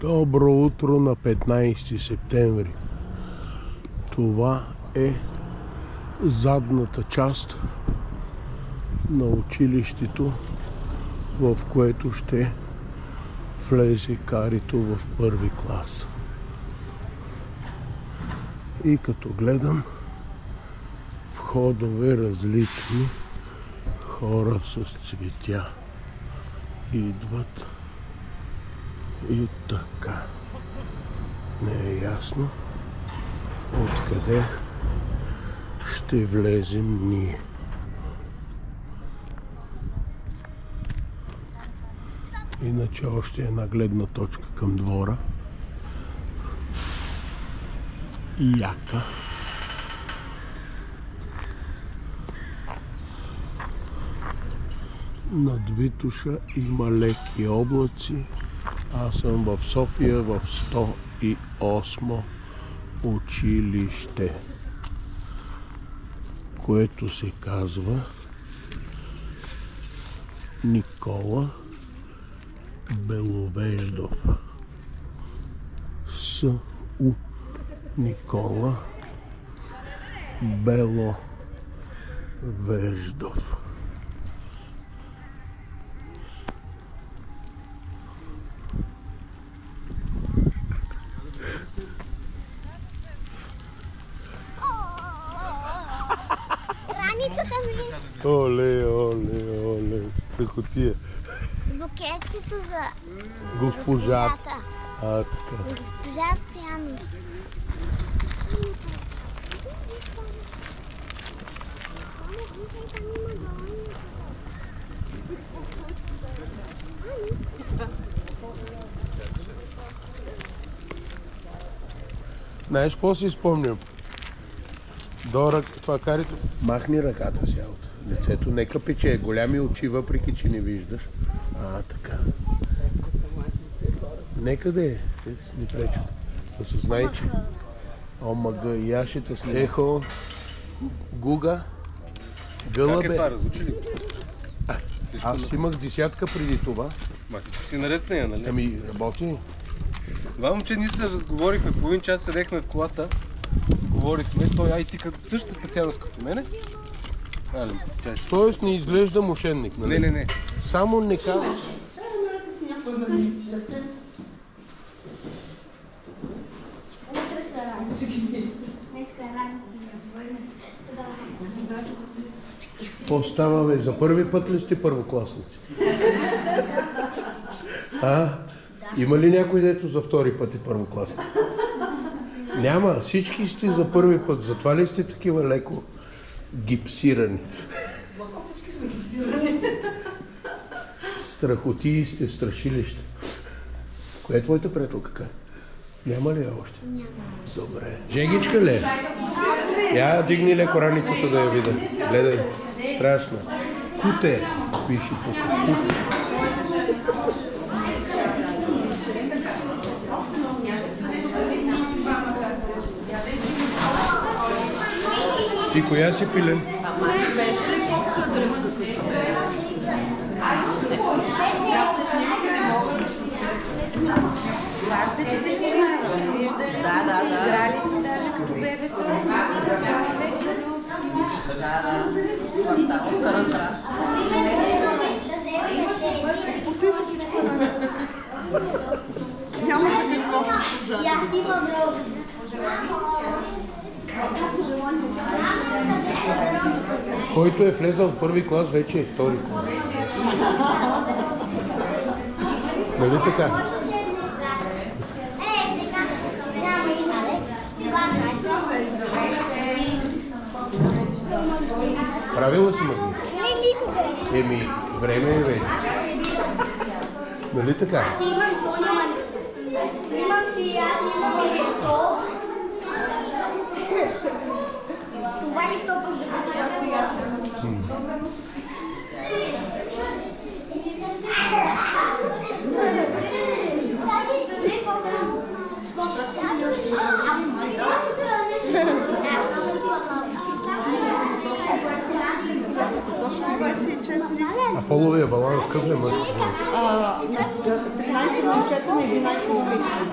Добро утро на 15 септември. Това е задната част на училището, в което ще влезе Карито в първи клас. И като гледам, входове различни, хора с цветя идват и така. Не е ясно откъде ще влезем ние. Иначе още една гледна точка към двора. И яка. Над Витоша има леки облаци. Аз съм в София в 108 училище, което се казва Никола Беловеждов. С.У. Никола Беловеждов. Оле, оле, оле, страхотия. Букетчето за госпожата. Така. Госпожа Стояни. Знаеш какво си спомням? Дора, това Карито, махни ръката си от лицето. Нека пече голями очи, въпреки че не виждаш. Така. Нека да е. Те ни пречат. Да се знае, че омага, яшите след. Ехо, гуга, гълъбе. Как е това? Разучи ли? Аз имах 10 преди това. Ма всичко си наред с нея, нали? Ами, работи. Това момче ние се разговорихме, половин час седехме в колата, говорихме, той ти като същата специалност като мене. Тоест не изглежда мошенник, нали? Не. Само не казваш. Какво става, бе? За първи път ли сте първокласници? Има ли някой, дето за втори път е първокласник? Няма, всички сте за първи път. Затова ли сте такива леко гипсирани? Всички сме гипсирани. Страхотии сте, страшилище. Коя е твоята приятелка? Няма ли я още? Няма. Добре. Жегичка ли е? Я дигни леко раницата да я видя. Гледай. Страшна. Куте. Пиши тук. Куте. Ти коя си пилен? Факт е, че се познават. Виждали сме се, играли си даже като бебето. Вече пусни се всичко на ред. Няма да ги колко служат. И аз имам много. Който е влезъл в първи клас, вече е втори клас. Нали така? Правила си, Маги? Еми, време е вече. Нали така? Имам си, аз имам и листо. Това листо Точно 24. А половия баланс какъв е мъж? 13 момчета на 11 момичета.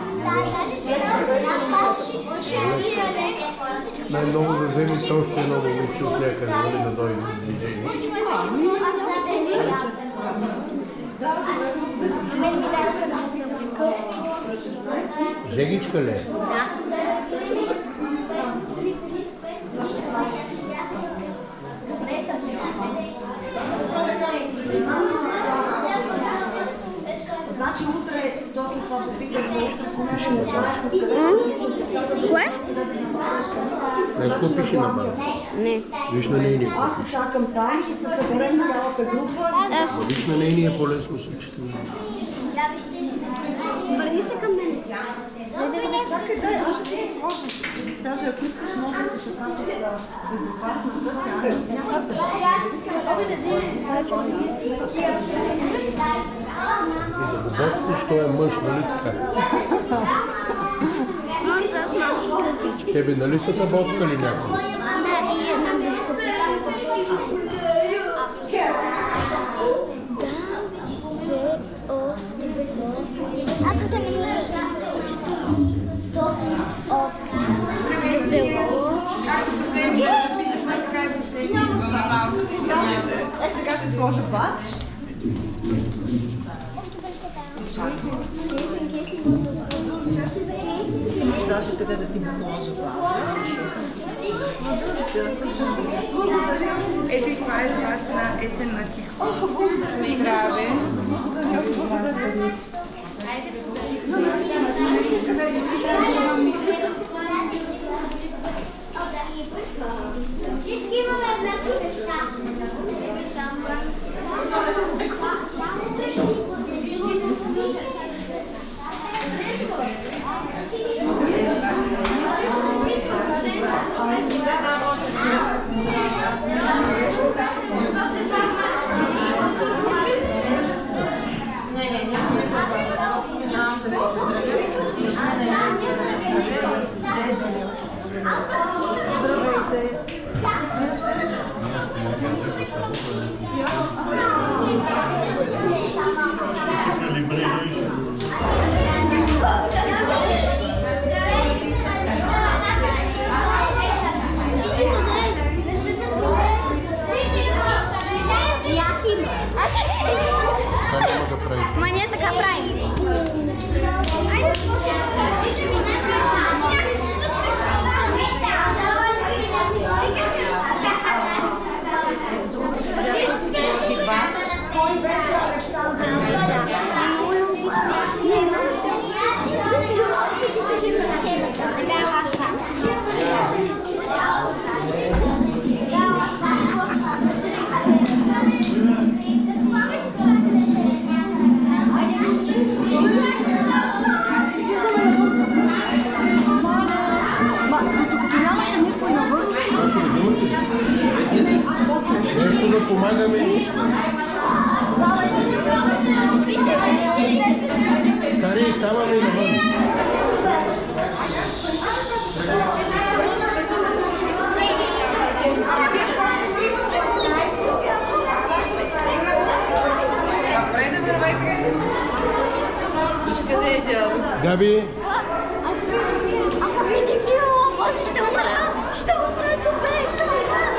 Най-много да вземете още едно момиче от някъде, нали, да дойде с движение. Жегичка ли е? Значи утре точно това попитах за утре, понеже не знаеш Кое? Нещо пише на бара. Не. Виж на нейния. аз те чакам там, ще се съберем цялата група. Виж на нейния по-лесно се учите. Върни се към мен. Чакай, дай, аз ще ти го сложа. Даже ако искаш много да ще кажа за безопасна пътя, няма да Боцнеш, той е мъж, нали така? Тебе, нали са те боцкали някой? Аз още не мисля. Сега ще сложа бач. Даже къде да ти го сложа бача. Ето и това е за вас на есен на тихо. Здраве. Благодаря. Всички имаме еднакви неща. Здравейте! Ма ние така правим. Кой беше Александър? Докато нямаше никой навън, аз после. Нещо да помагаме. Кари, ставаме и навън. Добре да вървайте. Виж къде е дядо. Габи, Ако видим Мила, ще умра. Ще умра, човек, ще умра.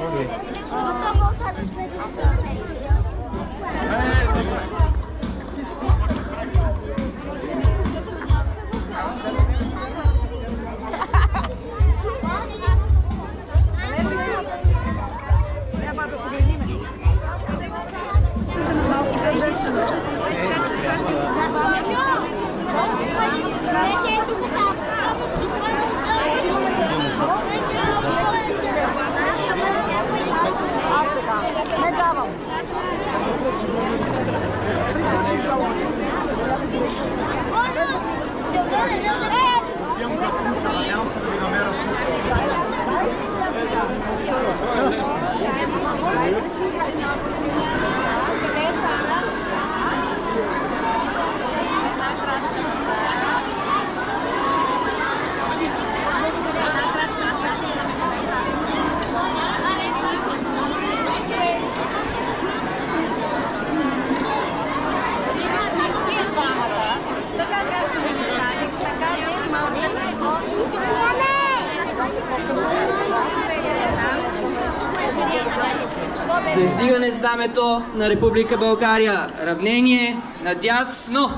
Готово. За издигане знамето на Република България. Равнение надясно.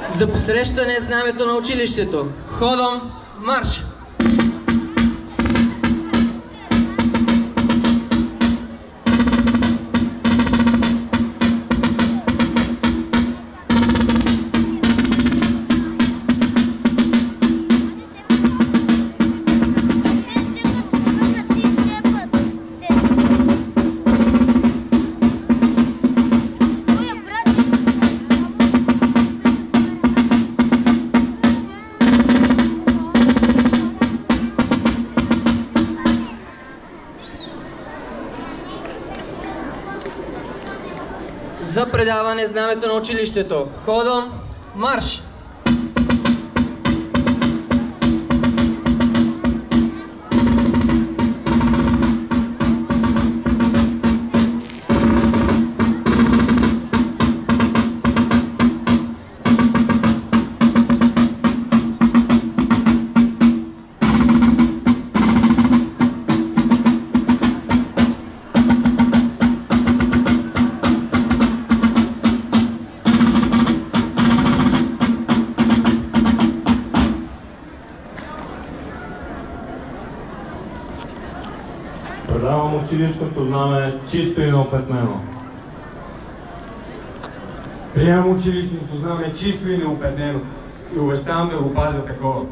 За посрещане знамето на училището. Ходом марш! За предаване знамето на училището. Ходом марш! Предавам училището знаме чисто и неопетнено. Приемам училищното знаме чисто и неопетнено и обещавам да го пазя такова.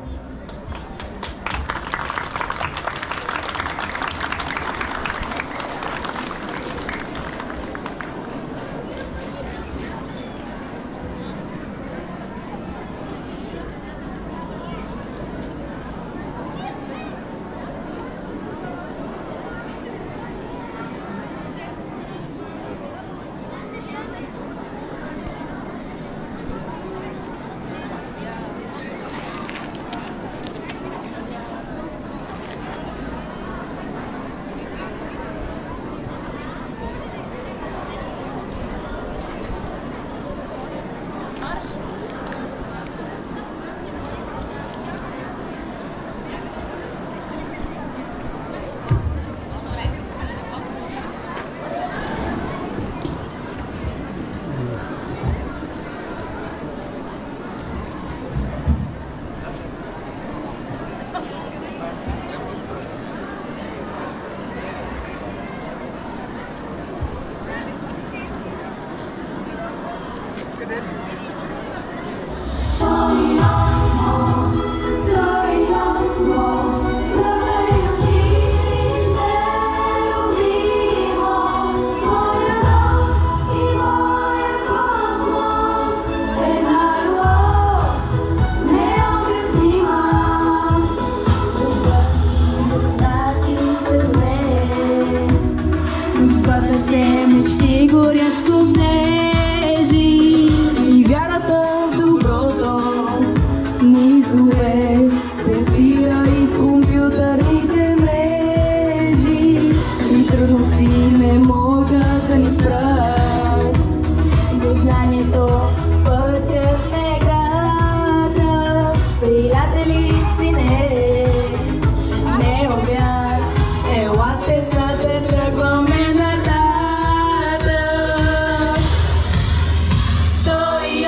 него рядко внежи и вярата в доброто ни зове. Пресира из компютърните мрежи и трудности не могат да ни спрат. До знанието пътят е града, приятели си не обяд. Елате са се тръгваме нататък. 108,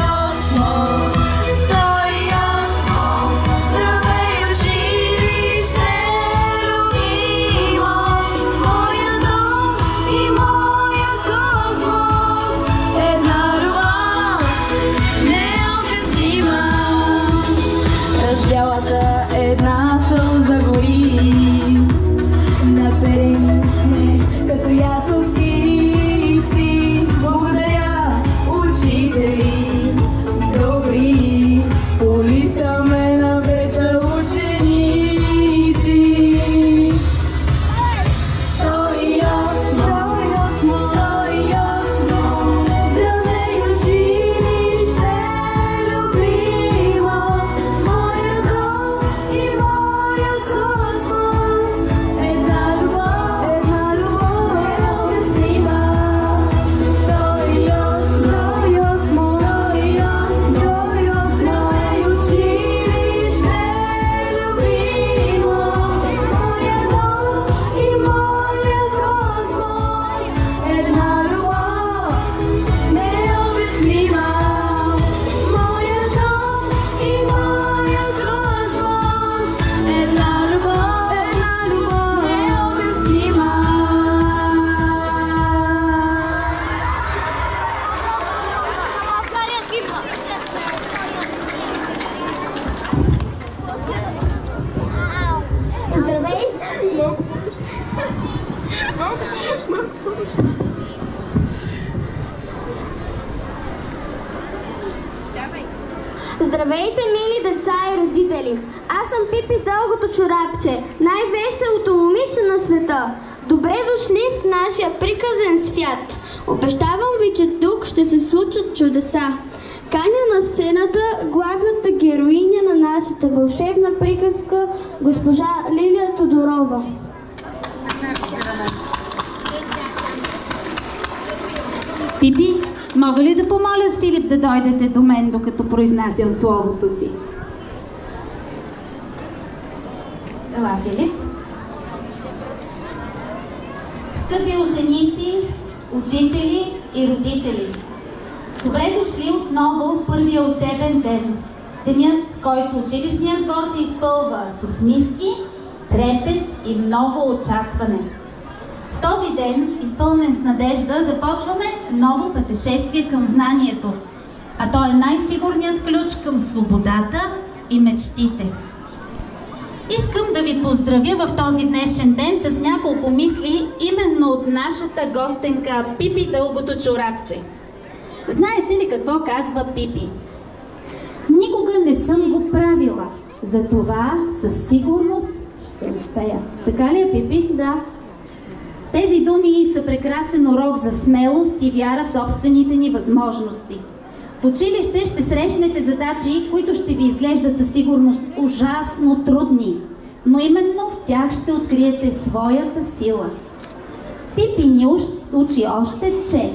108, здравей училище, любимо, моя дом и моя космос. Една любов необяснима, разделата една сълза гори. Наперени сме като ято птици. Благодаря, учители добри, политаме напред за ученици. 108, 108, здравей училище, любимо, моя дом и моя космос. Една любов необяснима. 108, 108, училище, любимо, моя дом и моя космос. Една любов необяснима. Моя дом и моя космос. Една любов необяснима. Здравей! Здравейте, мили деца и родители! Аз съм Пипи Дългото чорапче, най-веселото момиче на света. Добре дошли в нашия приказен свят. Обещавам ви, че тук ще се случат чудеса. Каня на сцената главната героиня на нашата вълшебна приказка, госпожа Лилия Тодорова. Пипи, мога ли да помоля с Филип да дойдете до мен, докато произнасям словото си? Ела, Филип. Скъпи ученици, учители и родители! Добре дошли отново в първия учебен ден. Денят, в който училищният двор се изпълва с усмивки, трепет и много очакване. В този ден, изпълнен с надежда, започваме ново пътешествие към знанието. А то е най-сигурният ключ към свободата и мечтите. Искам да ви поздравя в този днешен ден с няколко мисли именно от нашата гостенка Пипи Дългото чорапче. Знаете ли какво казва Пипи? Никога не съм го правила, затова със сигурност ще успея. Така ли е, Пипи? Да. Тези думи са прекрасен урок за смелост и вяра в собствените ни възможности. В училище ще срещнете задачи, които ще ви изглеждат със сигурност ужасно трудни, но именно в тях ще откриете своята сила. Пипи ни учи още, че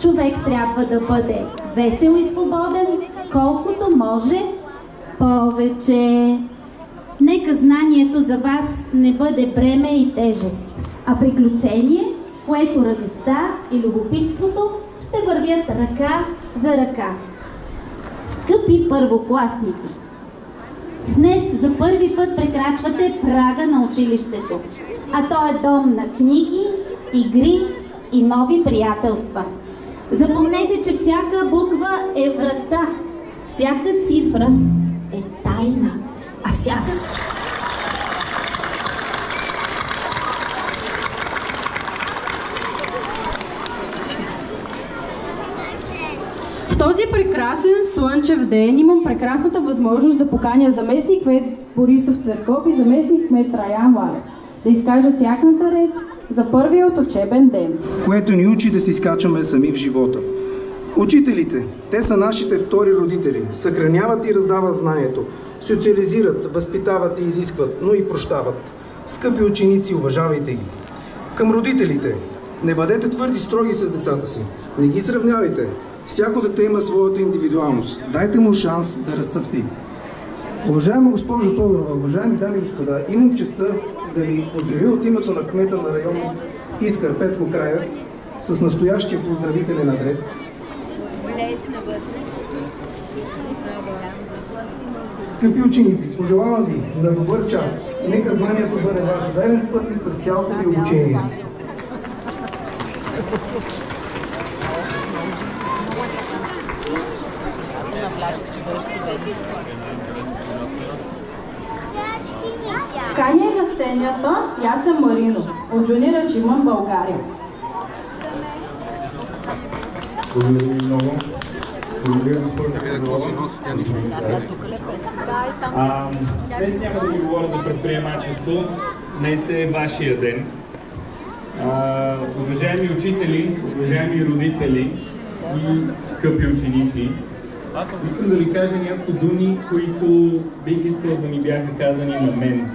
човек трябва да бъде весел и свободен, колкото може повече. Нека знанието за вас не бъде бреме и тежест, а приключение, което радостта и любопитството ще вървят ръка за ръка. Скъпи първокласници! Днес за първи път прекрачвате прага на училището, а то е дом на книги, игри и нови приятелства. Запомнете, че всяка буква е врата, всяка цифра е тайна, а всяка... В този прекрасен слънчев ден имам прекрасната възможност да поканя заместник кмет Борисов Църков и заместник кмет Траян Валев да изкажат тяхната реч за първият учебен ден. Което ни учи да си скачаме сами в живота. Учителите, те са нашите втори родители. Съхраняват и раздават знанието. Социализират, възпитават и изискват, но и прощават. Скъпи ученици, уважавайте ги. Към родителите, не бъдете твърди строги с децата си. Не ги сравнявайте. Всяко дете има своята индивидуалност. Дайте му шанс да разцъфти. Уважаема госпожо Тодорова, уважаеми дами и господа, имам честта да ви поздравя от името на кмета на район Искър Петко Краев с настоящия поздравителен адрес. Скъпи ученици, пожелавам ви на добър час. Нека знанието бъде ваш верен спътник през цялото ви обучение. Каня и растенията Ясен Маринов от Junior Achievement България. Благодаря ви много. Благодаря Днес няма да ви говоря за предприемачество. Днес е вашия ден. Уважаеми учители, уважаеми родители и скъпи ученици, искам да ви кажа няколко думи, които бих искал да ми бяха казани на мен,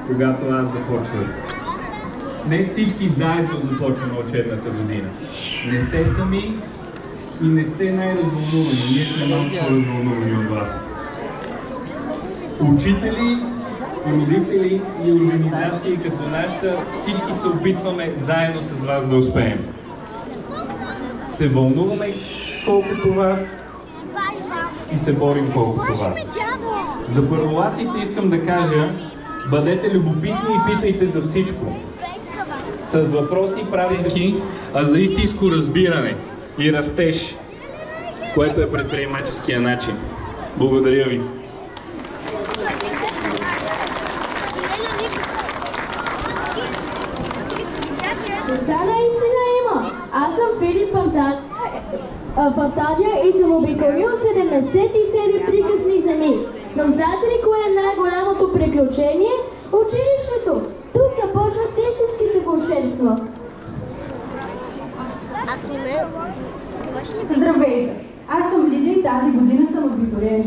когато аз започвах. Днес всички заедно започваме учебната година. Не сте сами и не сте най-развълнувани. Ние сме малко по-развълнувани от вас. Учители, родители и организации като нашата, всички се опитваме заедно с вас да успеем. Се вълнуваме колкото вас и се борим колкото вас. За първолаците искам да кажа, бъдете любопитни и питайте за всичко. С въпроси правейки, а за истинско разбиране и растеж, което е предприемаческия начин. Благодаря ви. Деца наистина има. Аз съм Филип Фантазия и съм обиколил 77 приказни земи. Но знаете ли кое е най-голямото приключение? Училището. Тук започват истинските вълшебства. Здравейте! Аз съм Лидия и тази година съм абитуриент.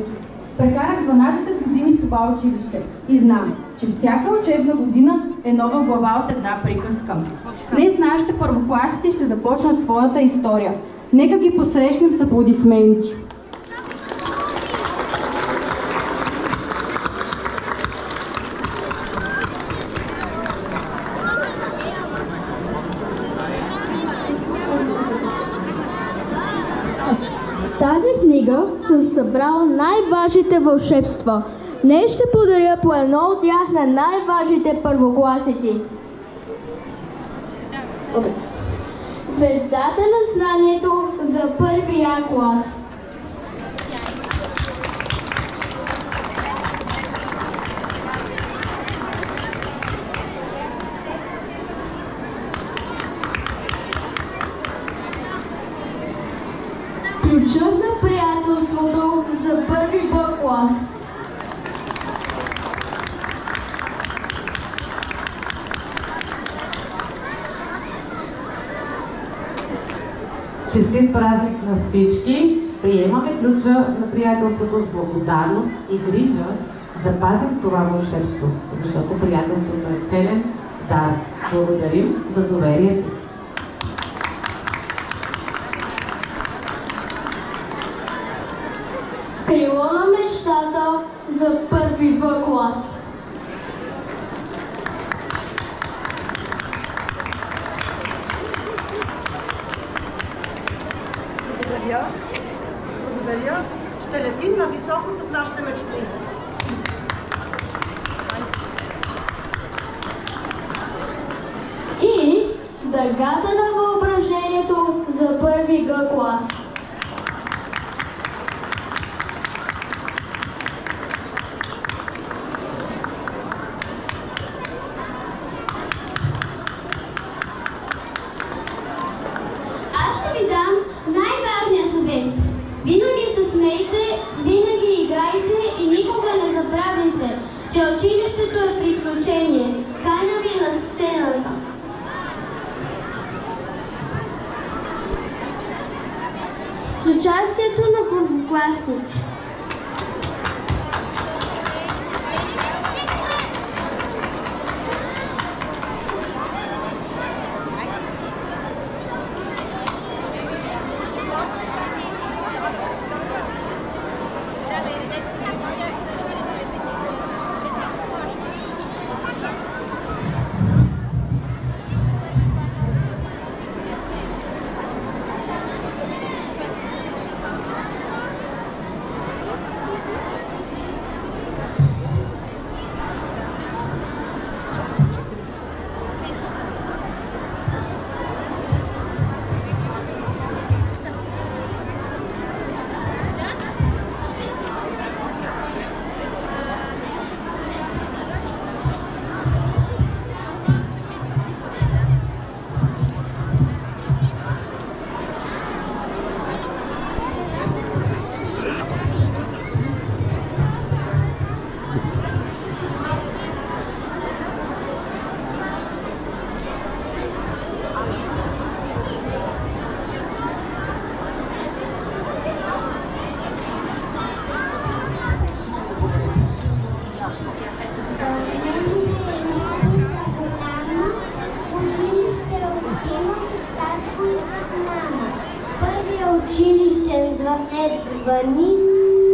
Прекарах 12 години в това училище и знам, че всяка учебна година е нова глава от една приказка. Днес нашите първокласници ще започнат своята история. Нека ги посрещнем с аплодисменти. В тази книга съм събрал най-важните вълшебства. Днес ще подаря по едно от тях на най-важните първокласници. Звездата на знанието за първи А клас. Ключът на приятелството за първи Б клас. Честит празник на всички! Приемаме ключа на приятелството с благодарност и грижа да пазим това вълшебство, защото приятелството е ценен дар. Благодарим за доверието. Крило на мечтата за първи Б клас. Благодаря. Ще летим нависоко с нашите мечти. И дъгата на въображението за първи Г клас. Аз ще ви дам най-важния съвет. Винаги се смейте, винаги играйте и никога не забравяйте, че училището е приключение. Каня ви на сцената. с участието на първокласници. Училищен звънец звъни,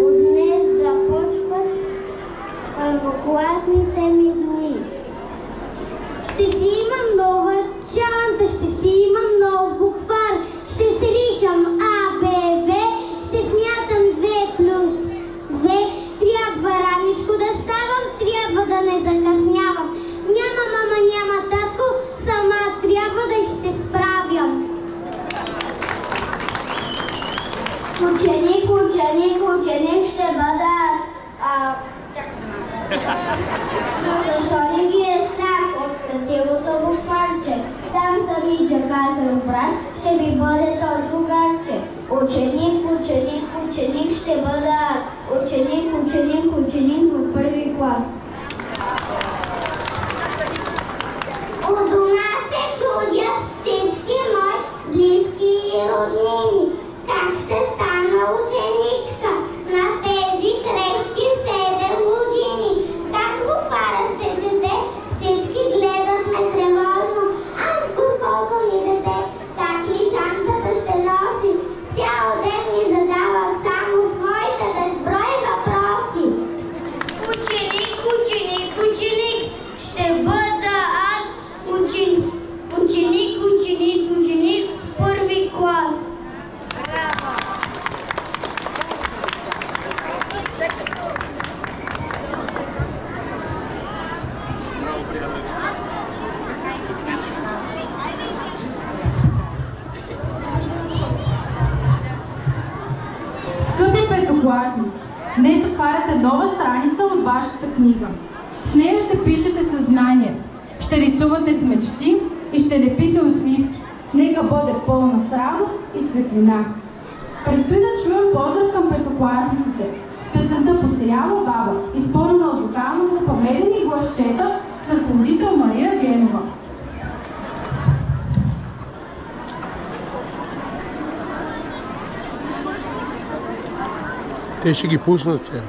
от днес започват първокласните ми дни. Ще си имам нова чанта, ще си имам нов буквар, ще се ричам АБВ, ще смятам 2 плюс 2. Трябва раничко да ставам, трябва да не закъснявам. Няма мама, няма татко, сама трябва да се справям. Ученик, ученик, ученик ще бъда аз. Но защо не ги е страх от красивото букварче? Сам самичък аз разбрах, ще ми бъде той другарче. Ученик, ученик, ученик ще бъда аз. Ученик, ученик, ученик в първи клас. У дома се чудят всички мои близки и роднини. Как ще стана ученичка на тези крехки 7 години? Как буквара ще чете? Всички гледат ме тревожно. Аз горкото ни дете, как ли чантата ще носи? Цял ден ми задават само своите безброй въпроси. Ученик, ученик, ученик, ще бъда аз. Ученик, ученик, ученик в първи клас. Скъпи петокласници, днес отваряте нова страница от вашата книга. В нея ще пишете съзнание, ще рисувате с мечти и ще лепите усмивки. Нека бъде пълна с радост и светлина. Предстои да чуем поздрав към петокласниците с песента "Посеяла баба", изпълнена от вокалната Медени гласчета с ръководител Мария Генова. Те ще ги пуснат сега.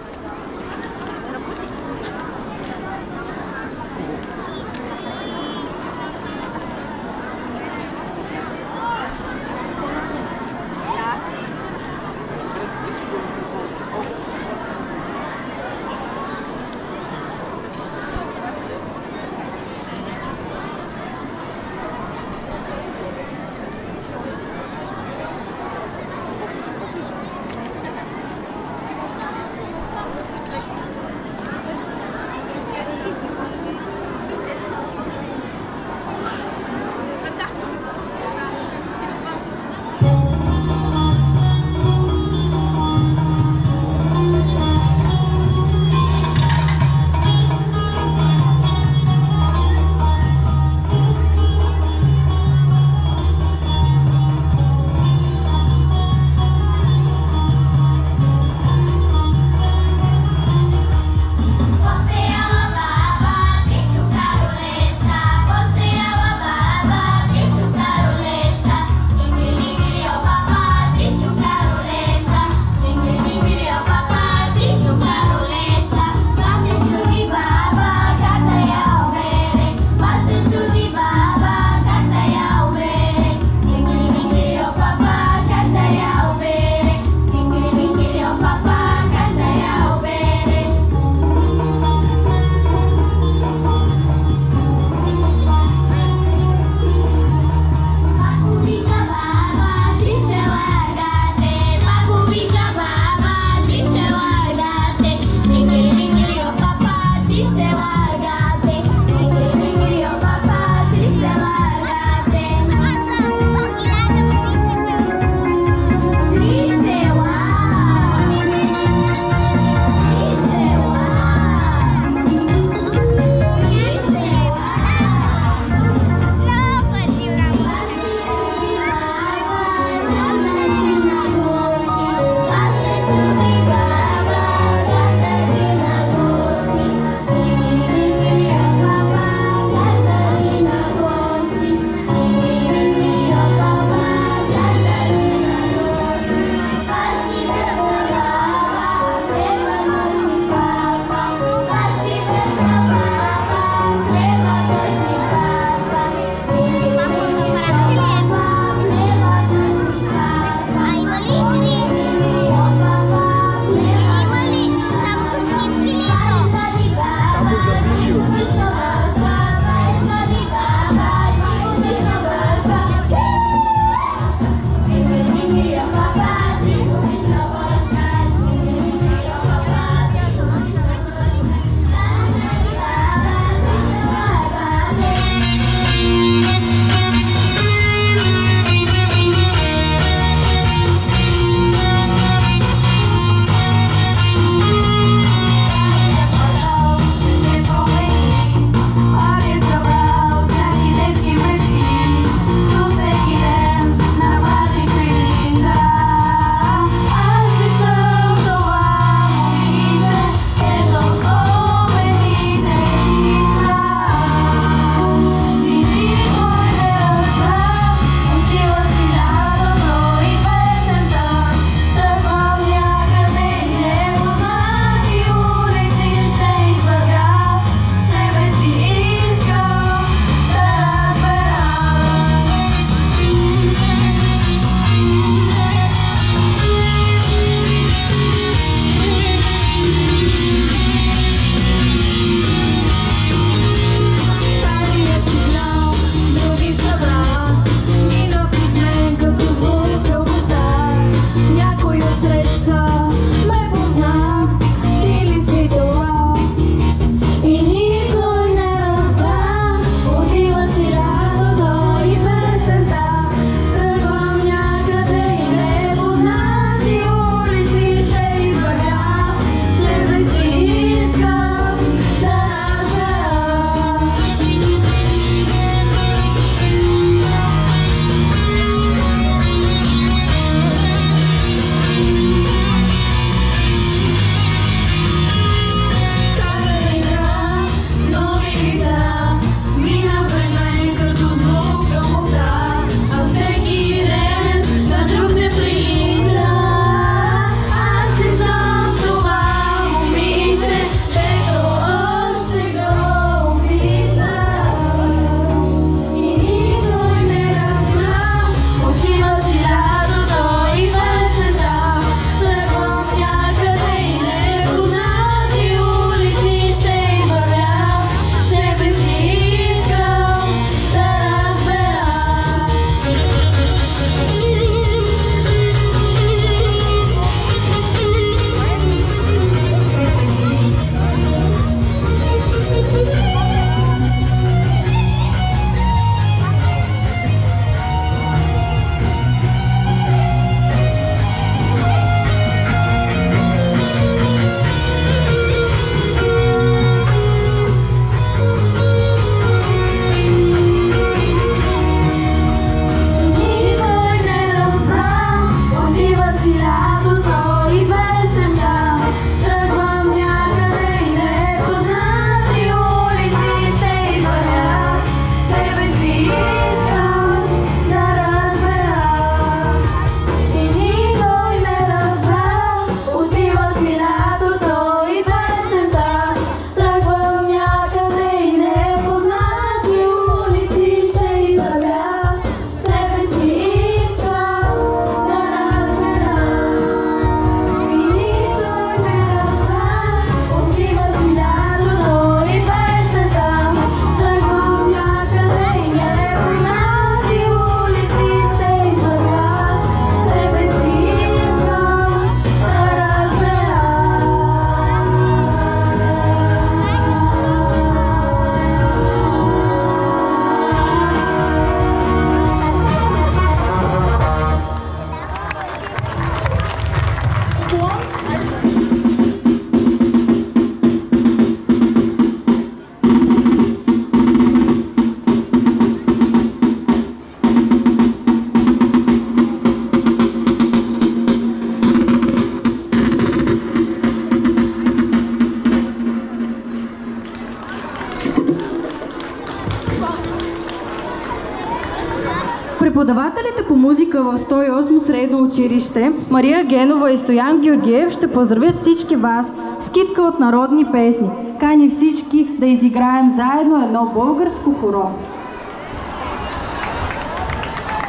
по музика в 108 средно училище Мария Генова и Стоян Георгиев ще поздравят всички вас с китка от народни песни. Кани всички да изиграем заедно едно българско хоро.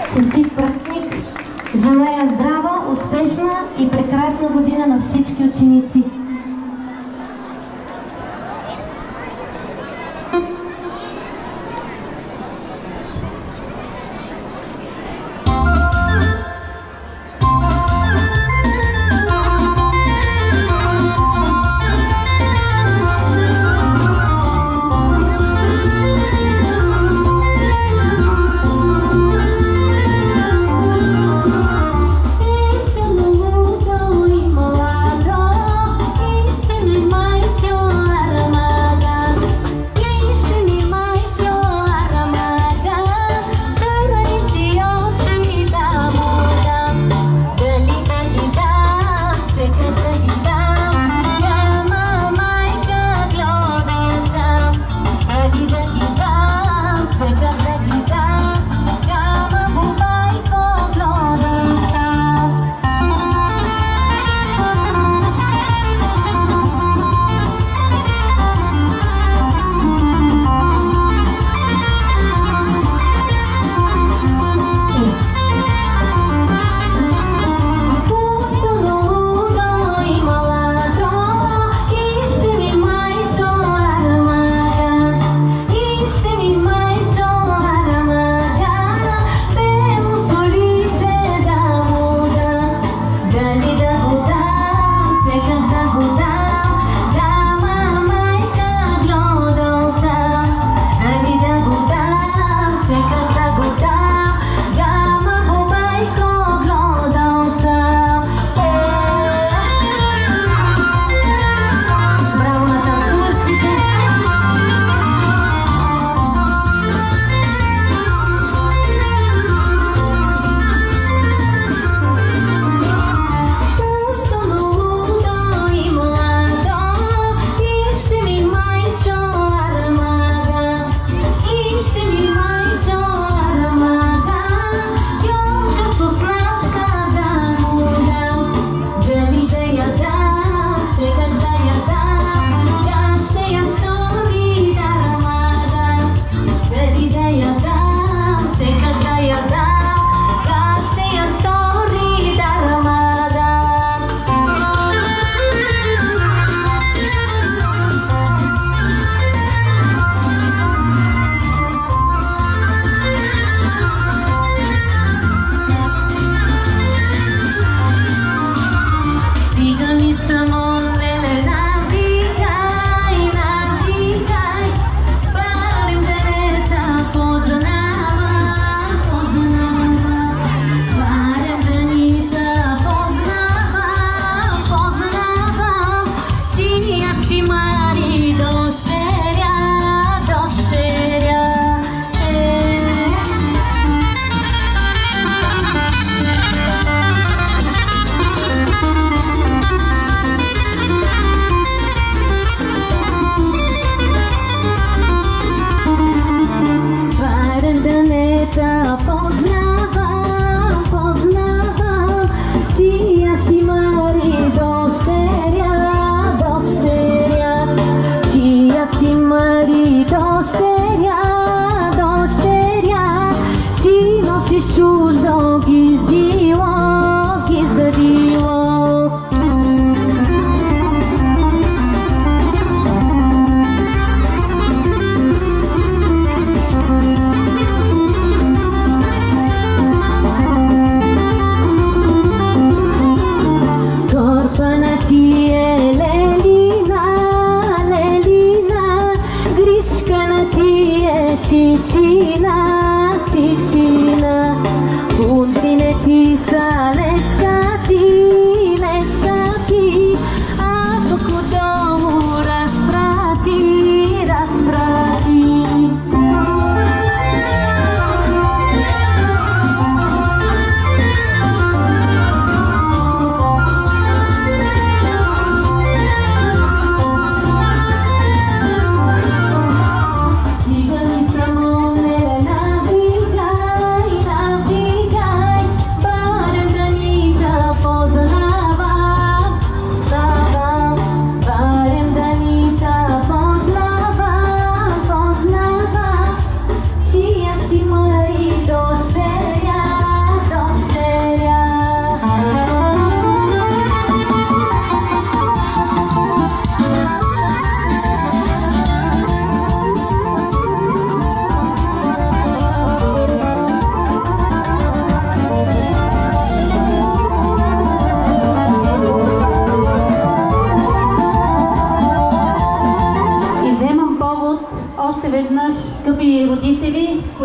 Честит празник! Желая здрава, успешна и прекрасна година на всички ученици!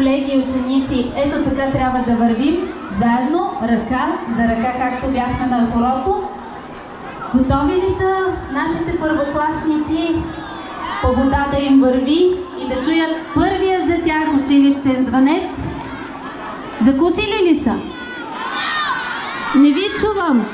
колеги и ученици, ето така трябва да вървим, заедно, ръка за ръка, както бяхме на хорото. Готови ли са нашите първокласници по вода да им върви и да чуят първия за тях училищен звънец? Закусили ли са? Не ви чувам.